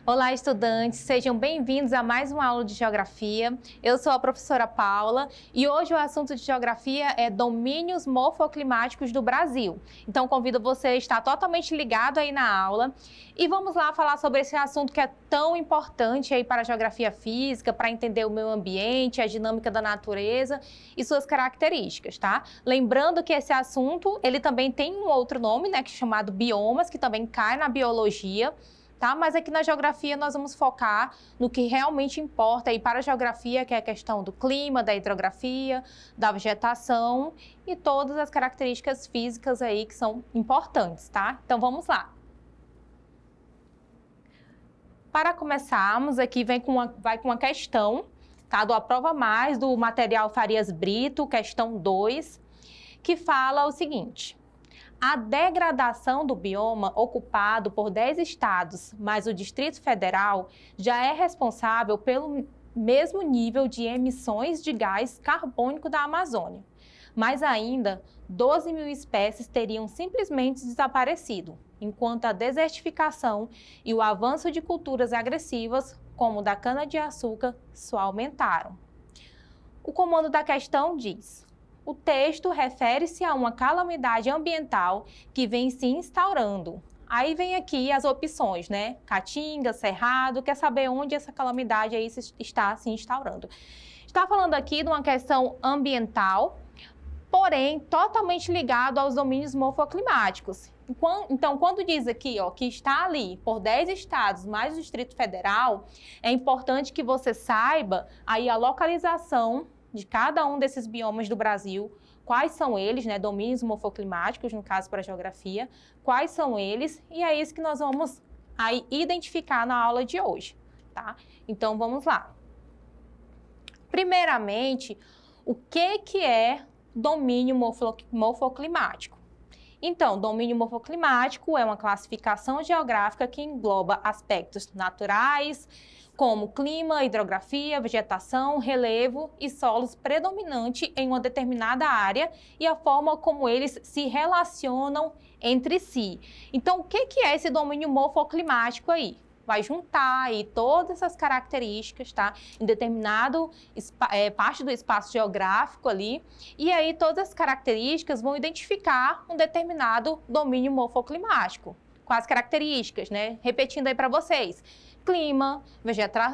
Olá, estudantes, sejam bem-vindos a mais uma aula de Geografia. Eu sou a professora Paula e hoje o assunto de Geografia é domínios morfoclimáticos do Brasil. Então, convido você a estar totalmente ligado aí na aula e vamos lá falar sobre esse assunto que é tão importante aí para a Geografia Física, para entender o meio ambiente, a dinâmica da natureza e suas características, tá? Lembrando que esse assunto, ele também tem um outro nome, né, que é chamado biomas, que também cai na biologia. Tá? Mas aqui na geografia nós vamos focar no que realmente importa aí para a geografia, que é a questão do clima, da hidrografia, da vegetação e todas as características físicas aí que são importantes, tá? Então vamos lá. Para começarmos, aqui vai com uma questão, tá? Do Aprova Mais, do material Farias Brito, questão 2, que fala o seguinte: a degradação do bioma ocupado por 10 estados, mais o Distrito Federal, já é responsável pelo mesmo nível de emissões de gás carbônico da Amazônia. Mais ainda, 12 mil espécies teriam simplesmente desaparecido, enquanto a desertificação e o avanço de culturas agressivas, como o da cana-de-açúcar, só aumentaram. O comando da questão diz: o texto refere-se a uma calamidade ambiental que vem se instaurando. Aí vem aqui as opções, né? Caatinga, Cerrado, quer saber onde essa calamidade aí está se instaurando. Está falando aqui de uma questão ambiental, porém totalmente ligado aos domínios morfoclimáticos. Então, quando diz aqui, ó, que está ali por 10 estados mais o Distrito Federal, é importante que você saiba aí a localização de cada um desses biomas do Brasil, quais são eles, né, domínios morfoclimáticos, no caso para a geografia, quais são eles, e é isso que nós vamos aí identificar na aula de hoje, tá? Então, vamos lá. Primeiramente, o que é domínio morfoclimático? Então, domínio morfoclimático é uma classificação geográfica que engloba aspectos naturais, como clima, hidrografia, vegetação, relevo e solos predominante em uma determinada área e a forma como eles se relacionam entre si. Então, o que é esse domínio morfoclimático aí? Vai juntar aí todas essas características, tá? Em determinado parte do espaço geográfico ali, e aí todas as características vão identificar um determinado domínio morfoclimático. Quais características, né? Repetindo aí para vocês: clima,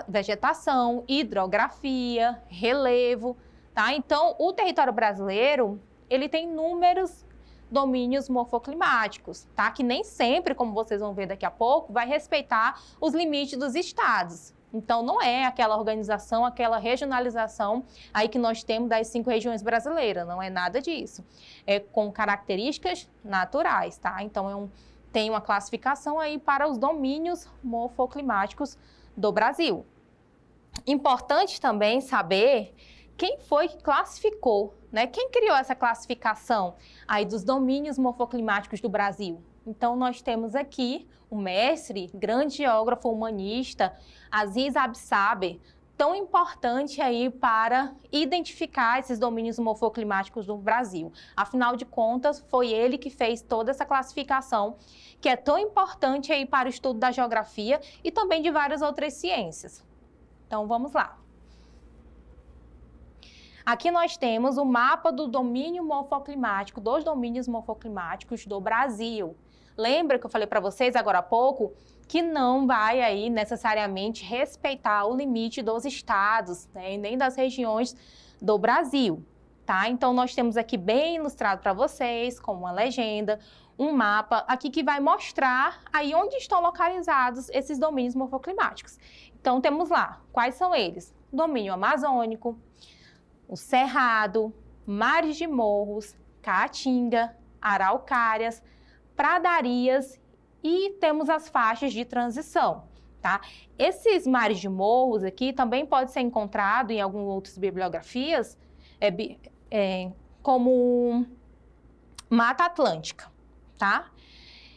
vegetação, hidrografia, relevo, tá? Então, o território brasileiro, ele tem inúmeros domínios morfoclimáticos, tá? Que nem sempre, como vocês vão ver daqui a pouco, vai respeitar os limites dos estados. Então, não é aquela organização, aquela regionalização aí que nós temos das 5 regiões brasileiras, não é nada disso. É com características naturais, tá? Então, tem uma classificação aí para os domínios morfoclimáticos do Brasil. Importante também saber quem foi que classificou, né? Quem criou essa classificação aí dos domínios morfoclimáticos do Brasil? Então, nós temos aqui o mestre, grande geógrafo humanista, Aziz Absaber, tão importante aí para identificar esses domínios morfoclimáticos do Brasil. Afinal de contas, foi ele que fez toda essa classificação, que é tão importante aí para o estudo da geografia e também de várias outras ciências. Então, vamos lá. Aqui nós temos o mapa do domínio morfoclimático, dos domínios morfoclimáticos do Brasil. Lembra que eu falei para vocês agora há pouco que não vai aí necessariamente respeitar o limite dos estados, né, e nem das regiões do Brasil, tá? Então, nós temos aqui bem ilustrado para vocês, com uma legenda, um mapa aqui que vai mostrar aí onde estão localizados esses domínios morfoclimáticos. Então, temos lá, quais são eles? Domínio amazônico, o Cerrado, mares de morros, Caatinga, araucárias, pradarias e temos as faixas de transição, tá? Esses mares de morros aqui também pode ser encontrado em algumas outras bibliografias, como Mata Atlântica, tá?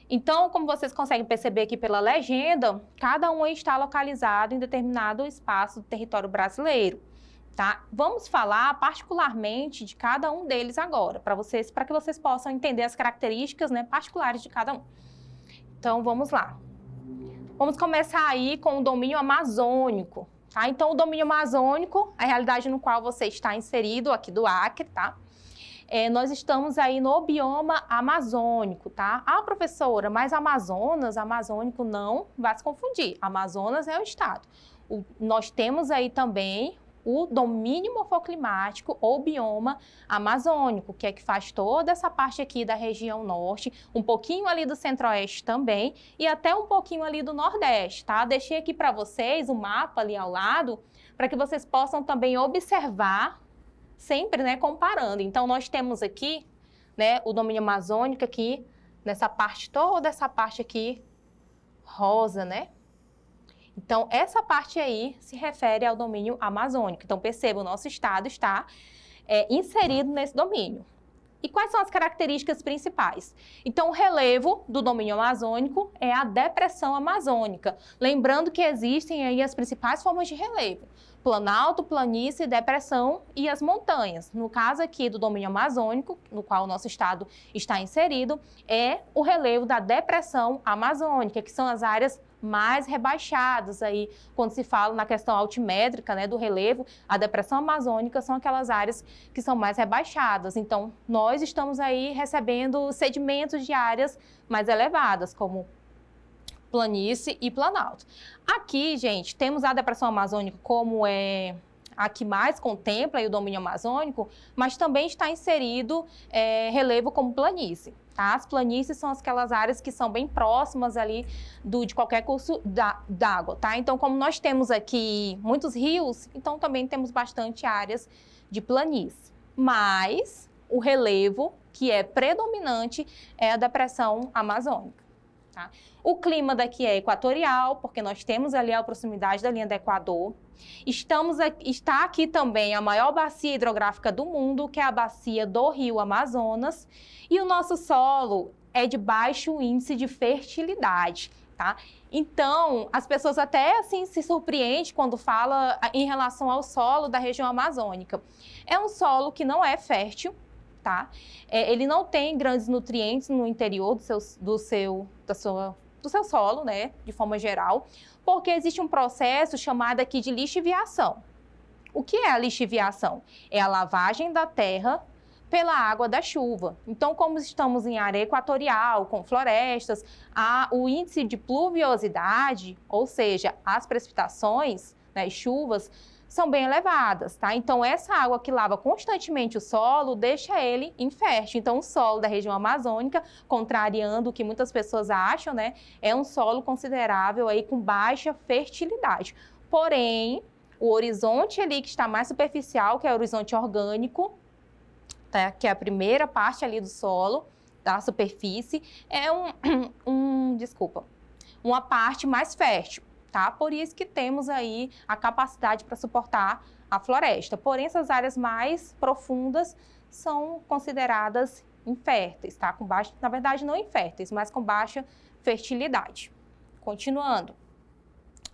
Então, como vocês conseguem perceber aqui pela legenda, cada um está localizado em determinado espaço do território brasileiro, tá? Vamos falar particularmente de cada um deles agora, para que vocês possam entender as características, né, particulares de cada um. Então, vamos lá. Vamos começar aí com o domínio amazônico, tá? Então, o domínio amazônico, a realidade no qual você está inserido aqui do Acre, tá? Nós estamos aí no bioma amazônico, tá? Ah, professora, mas Amazonas, amazônico não vai se confundir. Amazonas é o estado. Nós temos aí também o domínio morfoclimático ou bioma amazônico, que é que faz toda essa parte aqui da região norte, um pouquinho ali do centro-oeste também e até um pouquinho ali do nordeste, tá? Deixei aqui para vocês o mapa ali ao lado, para que vocês possam também observar, sempre, né, comparando. Então, nós temos aqui, né, o domínio amazônico aqui, nessa parte, toda essa parte aqui, rosa, né? Então, essa parte aí se refere ao domínio amazônico. Então, perceba, o nosso estado está inserido nesse domínio. E quais são as características principais? Então, o relevo do domínio amazônico é a depressão amazônica. Lembrando que existem aí as principais formas de relevo: planalto, planície, depressão e as montanhas. No caso aqui do domínio amazônico, no qual o nosso estado está inserido, é o relevo da depressão amazônica, que são as áreas mais rebaixadas aí, quando se fala na questão altimétrica, né, do relevo, a depressão amazônica são aquelas áreas que são mais rebaixadas. Então, nós estamos aí recebendo sedimentos de áreas mais elevadas, como planície e planalto. Aqui, gente, temos a depressão amazônica como a que mais contempla aí o domínio amazônico, mas também está inserido relevo como planície. Tá? As planícies são aquelas áreas que são bem próximas ali de qualquer curso d'água, tá? Então, como nós temos aqui muitos rios, então também temos bastante áreas de planície. Mas o relevo que é predominante é a depressão amazônica. Tá? O clima daqui é equatorial, porque nós temos ali a proximidade da linha do Equador. Está aqui também a maior bacia hidrográfica do mundo, que é a bacia do Rio Amazonas. E o nosso solo é de baixo índice de fertilidade, tá? Então, as pessoas até assim se surpreendem quando fala em relação ao solo da região amazônica. É um solo que não é fértil, tá? Ele não tem grandes nutrientes no interior do seu solo, né, de forma geral, porque existe um processo chamado aqui de lixiviação. O que é a lixiviação? É a lavagem da terra pela água da chuva. Então, como estamos em área equatorial, com florestas, o índice de pluviosidade, ou seja, as precipitações, né, as chuvas, são bem elevadas, tá? Então, essa água que lava constantemente o solo deixa ele infértil. Então, o solo da região amazônica, contrariando o que muitas pessoas acham, né, é um solo considerável aí com baixa fertilidade. Porém, o horizonte ali que está mais superficial, que é o horizonte orgânico, tá? Que é a primeira parte ali do solo, da superfície, é uma parte mais fértil. Tá? Por isso que temos aí a capacidade para suportar a floresta. Porém, essas áreas mais profundas são consideradas inférteis, tá? Com baixa, na verdade, não inférteis, mas com baixa fertilidade. Continuando.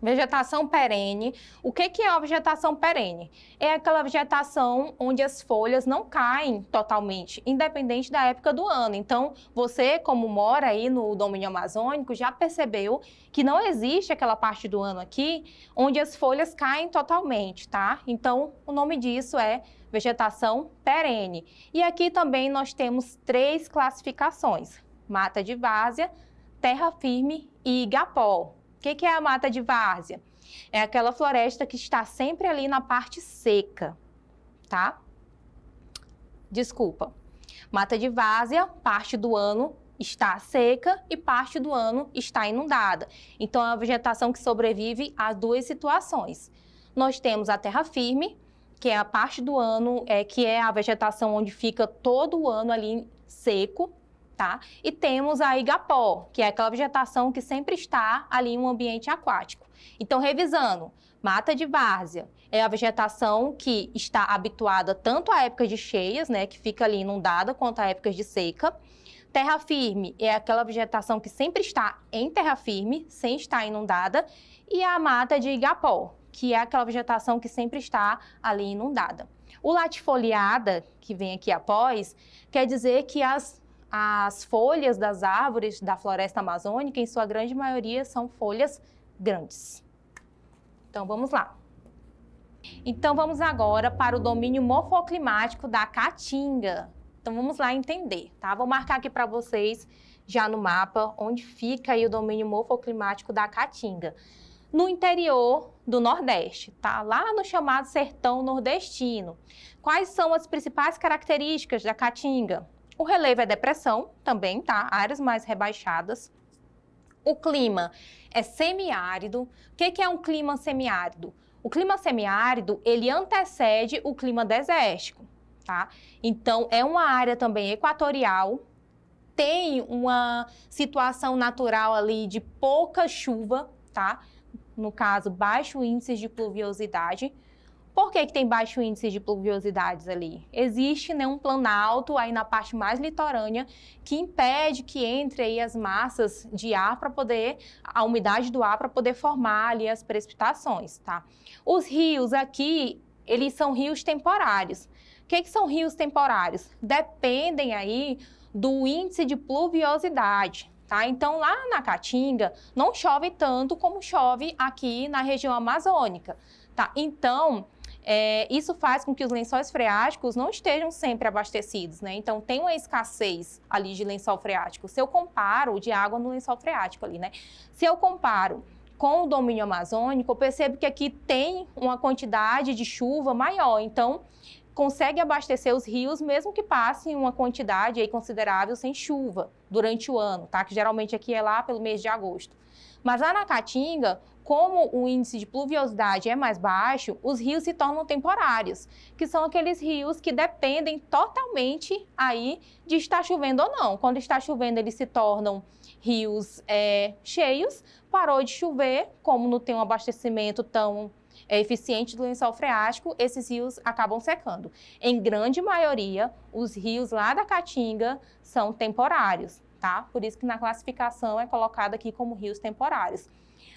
Vegetação perene. O que é a vegetação perene? É aquela vegetação onde as folhas não caem totalmente, independente da época do ano. Então, você, como mora aí no domínio amazônico, já percebeu que não existe aquela parte do ano aqui onde as folhas caem totalmente, tá? Então, o nome disso é vegetação perene. E aqui também nós temos 3 classificações: mata de várzea, terra firme e igapó. O que é a mata de várzea? É aquela floresta que está sempre ali na parte seca, tá? Desculpa. Mata de várzea, parte do ano está seca e parte do ano está inundada. Então, é uma vegetação que sobrevive a 2 situações. Nós temos a terra firme, que é a parte do ano, que é a vegetação onde fica todo o ano ali seco, tá? E temos a igapó, que é aquela vegetação que sempre está ali em um ambiente aquático. Então, revisando, mata de várzea é a vegetação que está habituada tanto a épocas de cheias, né, que fica ali inundada, quanto a épocas de seca. Terra firme é aquela vegetação que sempre está em terra firme, sem estar inundada. E a mata de igapó, que é aquela vegetação que sempre está ali inundada. O latifoliada, que vem aqui após, quer dizer que as as folhas das árvores da floresta amazônica, em sua grande maioria, são folhas grandes. Então, vamos lá. Então, vamos agora para o domínio morfoclimático da Caatinga. Então, vamos lá entender, tá? Vou marcar aqui para vocês, já no mapa, onde fica aí o domínio morfoclimático da Caatinga. No interior do Nordeste, tá? Lá no chamado sertão nordestino. Quais são as principais características da Caatinga? O relevo é depressão também, tá? Áreas mais rebaixadas. O clima é semiárido. O que é um clima semiárido? O clima semiárido, ele antecede o clima desértico, tá? Então, é uma área também equatorial, tem uma situação natural ali de pouca chuva, tá? No caso, baixo índice de pluviosidade. Por que tem baixo índice de pluviosidades ali? Existe, né, um planalto aí na parte mais litorânea que impede que entre aí as massas de ar para poder, a umidade do ar para poder formar ali as precipitações, tá? Os rios aqui, eles são rios temporários. O que são rios temporários? Dependem aí do índice de pluviosidade. Tá? Então, lá na Caatinga, não chove tanto como chove aqui na região amazônica. Tá? Então, isso faz com que os lençóis freáticos não estejam sempre abastecidos, né? Então, tem uma escassez ali de lençol freático. Se eu comparo de água no lençol freático ali, né? Se eu comparo com o domínio amazônico, eu percebo que aqui tem uma quantidade de chuva maior. Então, consegue abastecer os rios, mesmo que passem uma quantidade aí considerável sem chuva durante o ano, tá? Que geralmente aqui é lá pelo mês de agosto. Mas lá na Caatinga, como o índice de pluviosidade é mais baixo, os rios se tornam temporários, que são aqueles rios que dependem totalmente aí de estar chovendo ou não. Quando está chovendo, eles se tornam rios cheios, parou de chover, como não tem um abastecimento tão eficiente do lençol freático, esses rios acabam secando. Em grande maioria, os rios lá da Caatinga são temporários, tá? Por isso que na classificação é colocado aqui como rios temporários.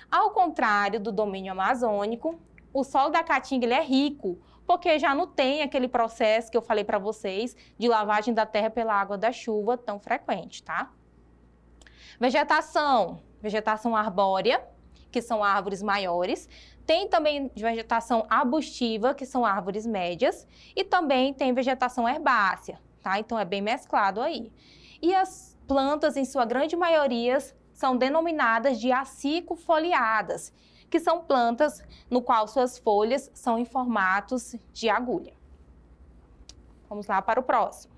Ao contrário do domínio amazônico, o solo da Caatinga ele é rico, porque já não tem aquele processo que eu falei para vocês de lavagem da terra pela água da chuva tão frequente, tá? Vegetação arbórea, que são árvores maiores. Tem também vegetação arbustiva, que são árvores médias, e também tem vegetação herbácea, tá? Então, é bem mesclado aí. E as plantas, em sua grande maioria, são denominadas de acicofoliadas, que são plantas no qual suas folhas são em formatos de agulha. Vamos lá para o próximo.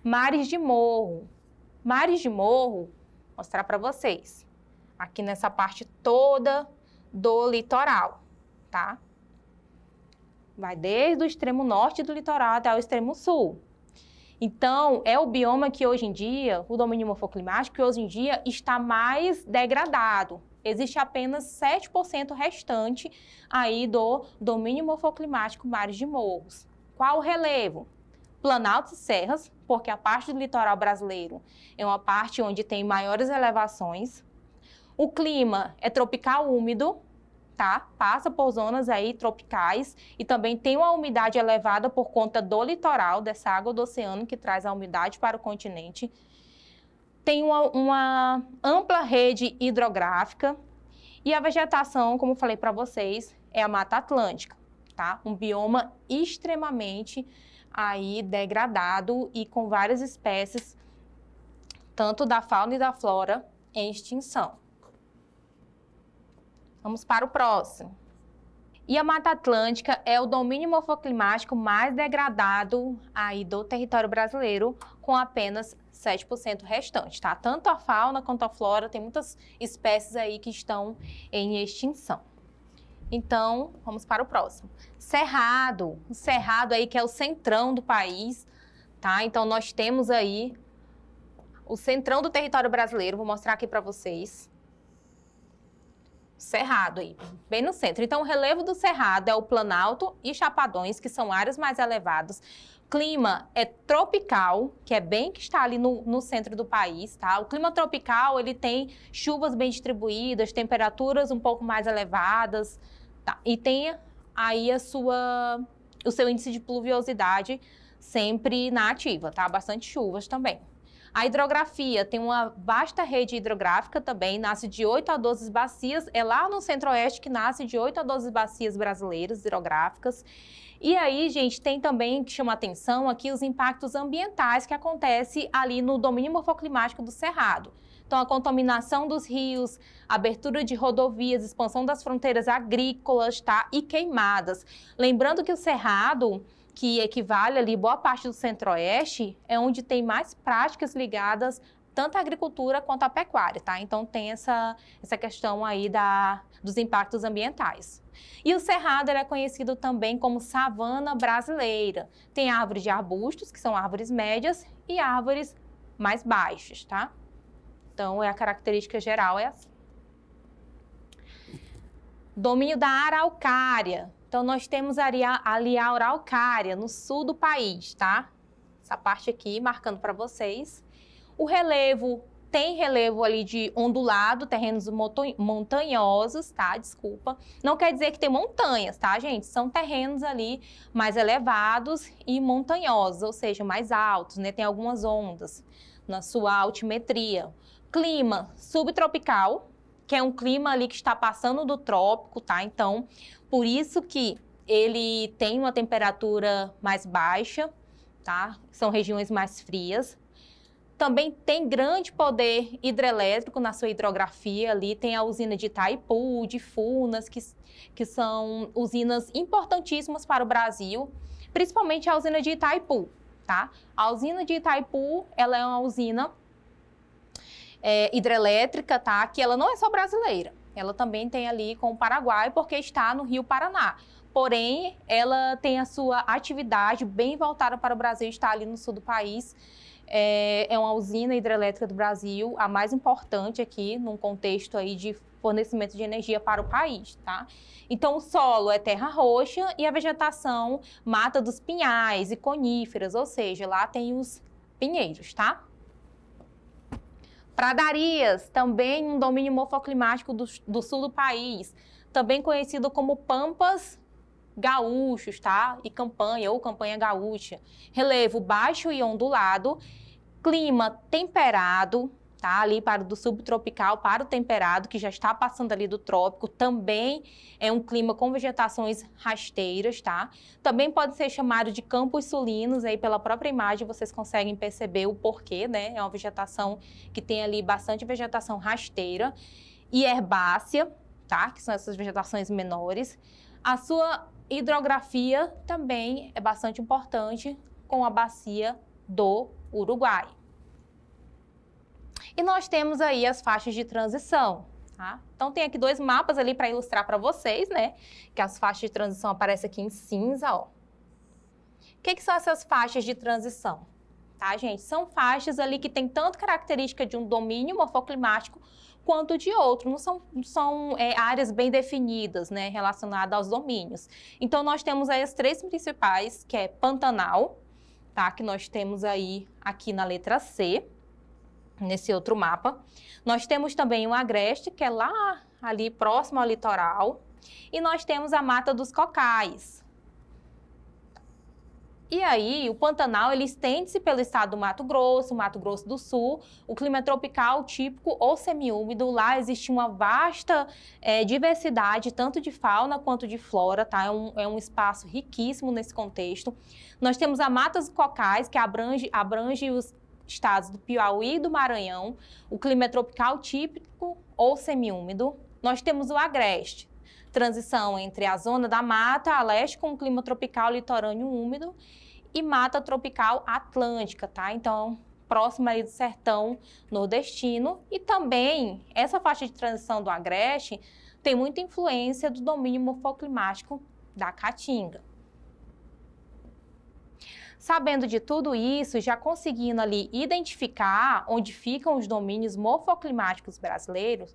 Mares de morro. Mares de morro, vou mostrar para vocês. Aqui nessa parte toda do litoral, tá? Vai desde o extremo norte do litoral até o extremo sul. Então, é o bioma que hoje em dia, o domínio morfoclimático, que hoje em dia está mais degradado. Existe apenas 7% restante aí do domínio morfoclimático mares de morros. Qual o relevo? Planaltos e serras, porque a parte do litoral brasileiro é uma parte onde tem maiores elevações. O clima é tropical úmido, tá? Passa por zonas aí tropicais e também tem uma umidade elevada por conta do litoral, dessa água do oceano que traz a umidade para o continente. Tem uma ampla rede hidrográfica e a vegetação, como falei para vocês, é a Mata Atlântica, tá? Um bioma extremamente aí degradado e com várias espécies, tanto da fauna e da flora, em extinção. Vamos para o próximo. E a Mata Atlântica é o domínio morfoclimático mais degradado aí do território brasileiro, com apenas 7% restante, tá? Tanto a fauna quanto a flora, tem muitas espécies aí que estão em extinção. Então, vamos para o próximo. Cerrado. O Cerrado aí que é o centrão do país, tá? Então, nós temos aí o centrão do território brasileiro, vou mostrar aqui para vocês. Cerrado aí, bem no centro. Então, o relevo do Cerrado é o Planalto e Chapadões, que são áreas mais elevadas. Clima é tropical, que é bem que está ali no centro do país, tá? O clima tropical, ele tem chuvas bem distribuídas, temperaturas um pouco mais elevadas, tá? E tem aí o seu índice de pluviosidade sempre na ativa, tá? Bastante chuvas também. A hidrografia tem uma vasta rede hidrográfica também, nasce de 8 a 12 bacias, é lá no centro-oeste que nasce de 8 a 12 bacias brasileiras hidrográficas. E aí, gente, tem também que chama atenção aqui os impactos ambientais que acontecem ali no domínio morfoclimático do Cerrado. Então, a contaminação dos rios, abertura de rodovias, expansão das fronteiras agrícolas, tá? E queimadas. Lembrando que o Cerrado, que equivale ali boa parte do centro-oeste, é onde tem mais práticas ligadas tanto à agricultura quanto à pecuária, tá? Então tem essa questão aí dos impactos ambientais. E o Cerrado é conhecido também como savana brasileira. Tem árvores de arbustos, que são árvores médias, e árvores mais baixas, tá? Então a característica geral é assim. Domínio da araucária. Então, nós temos ali a araucária, no sul do país, tá? Essa parte aqui, marcando para vocês. O relevo, tem relevo ali de ondulado, terrenos montanhosos, tá? Desculpa. Não quer dizer que tem montanhas, tá, gente? São terrenos ali mais elevados e montanhosos, ou seja, mais altos, né? Tem algumas ondas na sua altimetria. Clima subtropical, que é um clima ali que está passando do trópico, tá? Então, por isso que ele tem uma temperatura mais baixa, tá? São regiões mais frias. Também tem grande poder hidrelétrico na sua hidrografia ali, tem a usina de Itaipu, de Furnas, que são usinas importantíssimas para o Brasil, principalmente a usina de Itaipu, tá? A usina de Itaipu, ela é uma usina hidrelétrica, tá? Que ela não é só brasileira, ela também tem ali com o Paraguai, porque está no Rio Paraná. Porém, ela tem a sua atividade bem voltada para o Brasil, está ali no sul do país. É uma usina hidrelétrica do Brasil, a mais importante aqui, num contexto aí de fornecimento de energia para o país, tá? Então, o solo é terra roxa e a vegetação mata dos pinhais e coníferas, ou seja, lá tem os pinheiros, tá? Pradarias, também um domínio morfoclimático do sul do país, também conhecido como pampas gaúchos, tá? E campanha ou campanha gaúcha. Relevo baixo e ondulado, clima temperado, tá? Ali para do subtropical para o temperado, que já está passando ali do trópico, também é um clima com vegetações rasteiras, tá? Também pode ser chamado de campos sulinos, aí pela própria imagem vocês conseguem perceber o porquê, né? É uma vegetação que tem ali bastante vegetação rasteira e herbácea, tá? Que são essas vegetações menores. A sua hidrografia também é bastante importante com a bacia do Uruguai. E nós temos aí as faixas de transição, tá? Então tem aqui dois mapas ali para ilustrar para vocês, né? Que as faixas de transição aparecem aqui em cinza, ó. O que são essas faixas de transição? Tá, gente? São faixas ali que tem tanto característica de um domínio morfoclimático quanto de outro. Não são áreas bem definidas, né? Relacionadas aos domínios. Então, nós temos aí as três principais, que é Pantanal, tá? Que nós temos aí aqui na letra C, nesse outro mapa. Nós temos também o Agreste, que é lá ali próximo ao litoral. E nós temos a Mata dos Cocais. E aí, o Pantanal, ele estende-se pelo estado do Mato Grosso do Sul. O clima é tropical, típico ou semiúmido. Lá existe uma vasta diversidade, tanto de fauna quanto de flora, tá? É um espaço riquíssimo nesse contexto. Nós temos a Mata dos Cocais, que abrange os estados do Piauí e do Maranhão. O clima é tropical, típico ou semiúmido. Nós temos o Agreste, transição entre a zona da mata a leste com clima tropical litorâneo úmido e mata tropical atlântica, tá? Então, próxima aí do sertão nordestino. E também, essa faixa de transição do Agreste tem muita influência do domínio morfoclimático da Caatinga. Sabendo de tudo isso, já conseguindo ali identificar onde ficam os domínios morfoclimáticos brasileiros,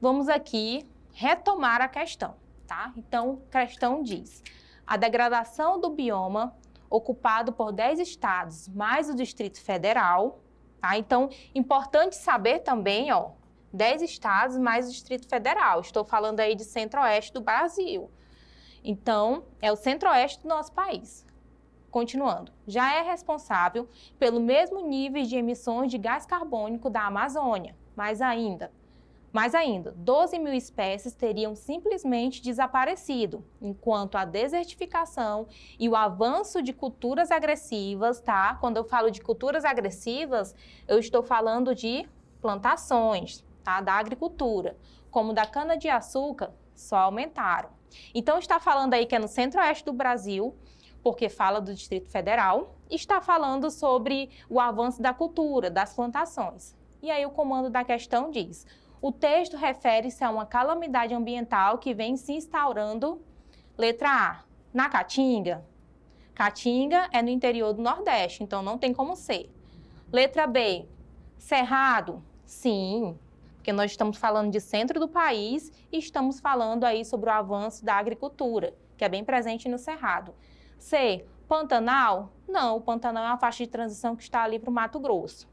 vamos aqui retomar a questão, tá? Então, a questão diz: a degradação do bioma ocupado por 10 estados, mais o Distrito Federal, tá? Então, importante saber também, ó, 10 estados mais o Distrito Federal. Estou falando aí de centro-oeste do Brasil. Então, é o centro-oeste do nosso país. Continuando, já é responsável pelo mesmo nível de emissões de gás carbônico da Amazônia. Mais ainda, 12 mil espécies teriam simplesmente desaparecido, enquanto a desertificação e o avanço de culturas agressivas, tá? Quando eu falo de culturas agressivas, eu estou falando de plantações, tá? Da agricultura, como da cana-de-açúcar, só aumentaram. Então, está falando aí que é no centro-oeste do Brasil, porque fala do Distrito Federal, e está falando sobre o avanço da cultura, das plantações. E aí o comando da questão diz: o texto refere-se a uma calamidade ambiental que vem se instaurando, letra A, na Caatinga. Caatinga é no interior do Nordeste, então não tem como ser. Letra B, Cerrado? Sim, porque nós estamos falando de centro do país e estamos falando aí sobre o avanço da agricultura, que é bem presente no Cerrado. C, Pantanal? Não, o Pantanal é uma faixa de transição que está ali para o Mato Grosso.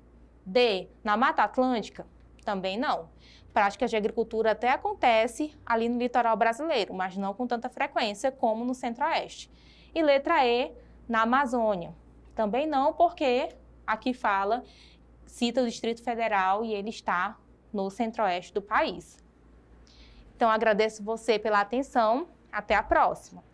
D, na Mata Atlântica? Também não. Práticas de agricultura até acontece ali no litoral brasileiro, mas não com tanta frequência como no centro-oeste. E letra E, na Amazônia? Também não, porque aqui cita o Distrito Federal e ele está no centro-oeste do país. Então, agradeço você pela atenção. Até a próxima!